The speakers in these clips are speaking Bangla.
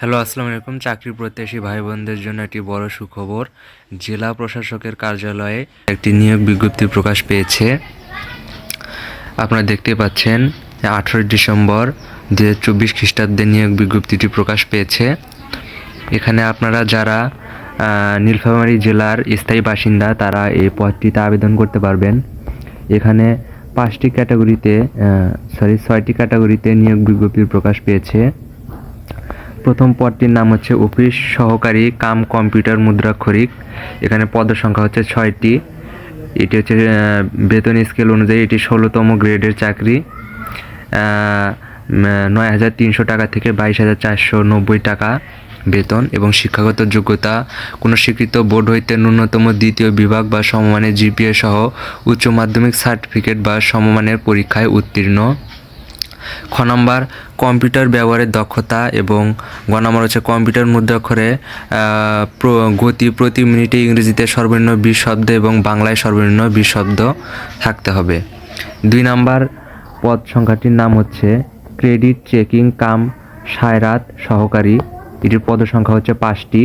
হ্যালো, আসসালামু আলাইকুম। চাকরি প্রত্যাশী ভাই বোনদের জন্য একটি বড় সুখবর। জেলা প্রশাসকের কার্যালয়ে একটি নিয়োগ বিজ্ঞপ্তি প্রকাশ পেয়েছে। আপনারা দেখতে পাচ্ছেন 18 ডিসেম্বর 2024 খ্রিস্টাব্দে নিয়োগ বিজ্ঞপ্তিটি প্রকাশ পেয়েছে। এখানে আপনারা যারা নীলফামারী জেলার স্থায়ী বাসিন্দা তারা এই পদটিতে আবেদন করতে পারবেন। এখানে 6টি ক্যাটাগরিতে নিয়োগ বিজ্ঞপ্তি প্রকাশ পেয়েছে। প্রথম পদটির নাম হচ্ছে অফিস সহকারী কাম কম্পিউটার মুদ্রাক্ষরিক। এখানে পদের সংখ্যা হচ্ছে 6টি। এটি হচ্ছে বেতন স্কেল অনুযায়ী এটি 16তম গ্রেডের চাকরি। 9,300 টাকা থেকে 22,490 টাকা বেতন এবং শিক্ষাগত যোগ্যতা কোনো স্বীকৃত বোর্ড হইতে ন্যূনতম দ্বিতীয় বিভাগ বা সমমানের জিপিএ সহ উচ্চ মাধ্যমিক সার্টিফিকেট বা সমমানের পরীক্ষায় উত্তীর্ণ। খ নম্বর কম্পিউটার ব্যবহারের দক্ষতা এবং গ নম্বর হচ্ছে কম্পিউটার মুদ্রাক্ষরে গতি প্রতি মিনিটে ইংরেজিতে সর্বনিম্ন 20 শব্দ এবং বাংলায় সর্বনিম্ন 20 শব্দ থাকতে হবে। 2 নম্বর পদ সংখ্যাটির নাম হচ্ছে ক্রেডিট চেকিং কাম সায়রাত সহকারী। এটির পদ সংখ্যা হচ্ছে 5টি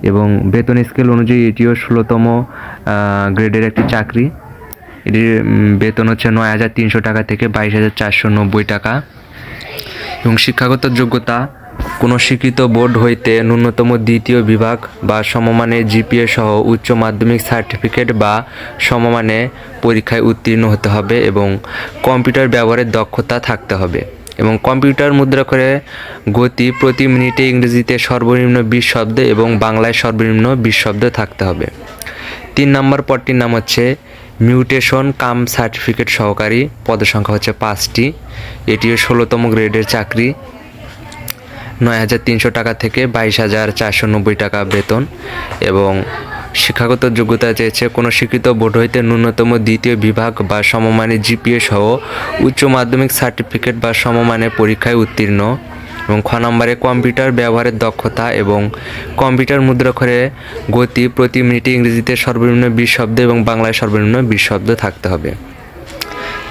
এবং বেতন স্কেল অনুযায়ী এটিও 16তম গ্রেডের একটি চাকরি। এটির বেতন হচ্ছে 9,300 টাকা থেকে 22,490 টাকা এবং শিক্ষাগত যোগ্যতা কোনো স্বীকৃত বোর্ড হইতে ন্যূনতম দ্বিতীয় বিভাগ বা সমমানের জিপিএ সহ উচ্চ মাধ্যমিক সার্টিফিকেট বা সমমানের পরীক্ষায় উত্তীর্ণ হতে হবে এবং কম্পিউটার ব্যবহারের দক্ষতা থাকতে হবে এবং কম্পিউটার মুদ্রাক্ষরে গতি প্রতি মিনিটে ইংরেজিতে সর্বনিম্ন 20 শব্দ এবং বাংলায় সর্বনিম্ন 20 শব্দ থাকতে হবে। 3 নম্বর পদটির নাম হচ্ছে মিউটেশন কাম সার্টিফিকেট সহকারী। পদের সংখ্যা হচ্ছে 5টি। এটিও 16তম গ্রেডের চাকরি। 9,300 টাকা থেকে 22,490 টাকা বেতন এবং শিক্ষাগত যোগ্যতা চেয়েছে কোনো স্বীকৃত বোর্ড হইতে ন্যূনতম দ্বিতীয় বিভাগ বা সমমানের জিপিএ সহ উচ্চ মাধ্যমিক সার্টিফিকেট বা সমমানের পরীক্ষায় উত্তীর্ণ এবং খ নম্বরে কম্পিউটার ব্যবহারের দক্ষতা এবং কম্পিউটার মুদ্রাক্ষরে গতি প্রতি মিনিটে ইংরেজিতে সর্বনিম্ন 20 শব্দ এবং বাংলায় সর্বনিম্ন 20 শব্দ থাকতে হবে।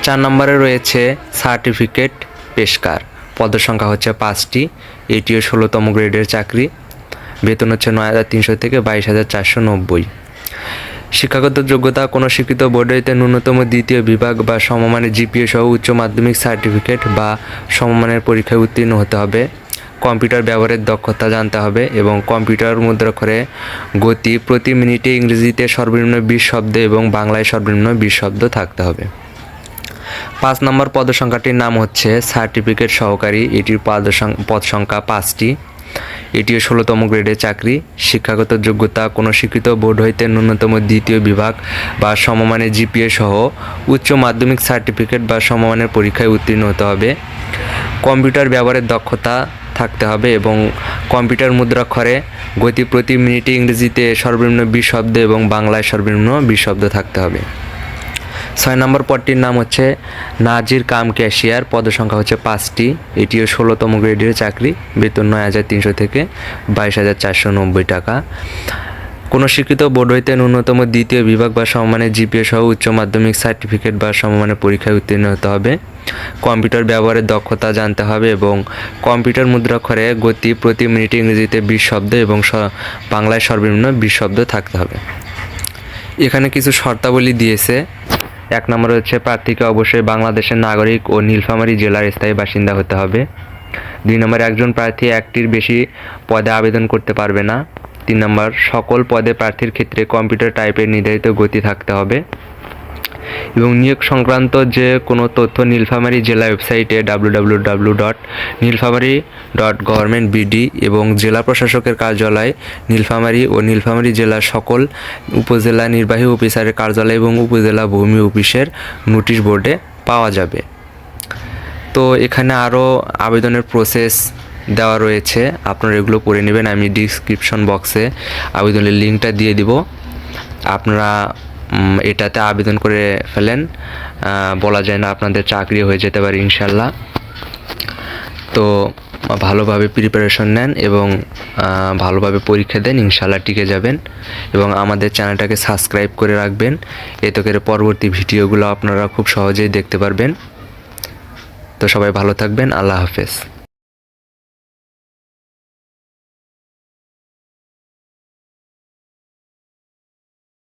4 নম্বরে রয়েছে সার্টিফিকেট পেশকার। পদের সংখ্যা হচ্ছে 5টি। এটিও 16তম গ্রেডের চাকরি। বেতন হচ্ছে 9,300 থেকে 22,490। শিক্ষাগত যোগ্যতা কোনো স্বীকৃত বোর্ড হইতে ন্যূনতম দ্বিতীয় বিভাগ বা সমমানের জিপিএ সহ উচ্চ মাধ্যমিক সার্টিফিকেট বা সমমানের পরীক্ষায় উত্তীর্ণ হতে হবে। কম্পিউটার ব্যবহারের দক্ষতা জানতে হবে এবং কম্পিউটার মুদ্রাক্ষরে গতি প্রতি মিনিটে ইংরেজিতে সর্বনিম্ন 20 শব্দ এবং বাংলায় সর্বনিম্ন 20 শব্দ থাকতে হবে। 5 নম্বর পদ সংখ্যাটির নাম হচ্ছে সার্টিফিকেট সহকারী। এটির পদ সংখ্যা 5টি। এটিও 16তম গ্রেডের চাকরি। শিক্ষাগত যোগ্যতা কোনো স্বীকৃত বোর্ড হইতে ন্যূনতম দ্বিতীয় বিভাগ বা সমমানের জিপিএ সহ উচ্চ মাধ্যমিক সার্টিফিকেট বা সমমানের পরীক্ষায় উত্তীর্ণ হতে হবে। কম্পিউটার ব্যবহারের দক্ষতা থাকতে হবে এবং কম্পিউটার মুদ্রাক্ষরে গতি প্রতি মিনিটে ইংরেজিতে সর্বনিম্ন 20 শব্দ এবং বাংলায় সর্বনিম্ন 20 শব্দ থাকতে হবে। 6 নম্বর পদটির নাম হচ্ছে নাজির কাম ক্যাশিয়ার। পদ সংখ্যা হচ্ছে 5টি। এটিও 16তম গ্রেডের চাকরি। বেতন 9,300 থেকে 22,490 টাকা। কোনো স্বীকৃত বোর্ড হইতে ন্যূনতম দ্বিতীয় বিভাগ বা সমমানের জিপিএ সহ উচ্চ মাধ্যমিক সার্টিফিকেট বা সমমানের পরীক্ষায় উত্তীর্ণ হতে হবে। কম্পিউটার ব্যবহারের দক্ষতা জানতে হবে এবং কম্পিউটার মুদ্রাক্ষরে গতি প্রতি মিনিটে ইংরেজিতে 20 শব্দ এবং বাংলায় সর্বনিম্ন 20 শব্দ থাকতে হবে। এখানে কিছু শর্তাবলী দিয়েছে। 1 নম্বর হচ্ছে প্রার্থীকে অবশ্যই বাংলাদেশের নাগরিক ও নীলফামারী জেলার স্থায়ী বাসিন্দা হতে হবে। 2 নম্বর একজন প্রার্থী একটির বেশি পদে আবেদন করতে পারবে না। 3 নম্বর সকল পদে প্রার্থীর ক্ষেত্রে কম্পিউটার টাইপের নির্ধারিত গতি থাকতে হবে এবং নিয়োগ সংক্রান্ত যে কোনো তথ্য নীলফামারী জেলা ওয়েবসাইটে www.nilphamari.government.bd এবং জেলা প্রশাসকের কার্যালয় নীলফামারী ও নীলফামারী জেলার সকল উপজেলা নির্বাহী অফিসারের কার্যালয় এবং উপজেলা ভূমি অফিসের নোটিশ বোর্ডে পাওয়া যাবে। তো এখানে আরও আবেদনের প্রসেস দেওয়া রয়েছে, আপনারা এগুলো পড়ে নেবেন। আমি ডিসক্রিপশন বক্সে আবেদনের লিঙ্কটা দিয়ে দিব, আপনারা এটাতে আবেদন করে ফেলেন। বলা যায় না আপনাদের চাকরি হয়ে যেতে পারে ইনশাল্লাহ। তো ভালোভাবে প্রিপারেশন নেন এবং ভালোভাবে পরীক্ষা দেন, ইনশাল্লাহ টিকে যাবেন এবং আমাদের চ্যানেলটাকে সাবস্ক্রাইব করে রাখবেন। এতে করে পরবর্তী ভিডিওগুলো আপনারা খুব সহজেই দেখতে পারবেন। তো সবাই ভালো থাকবেন। আল্লাহ হাফেজ।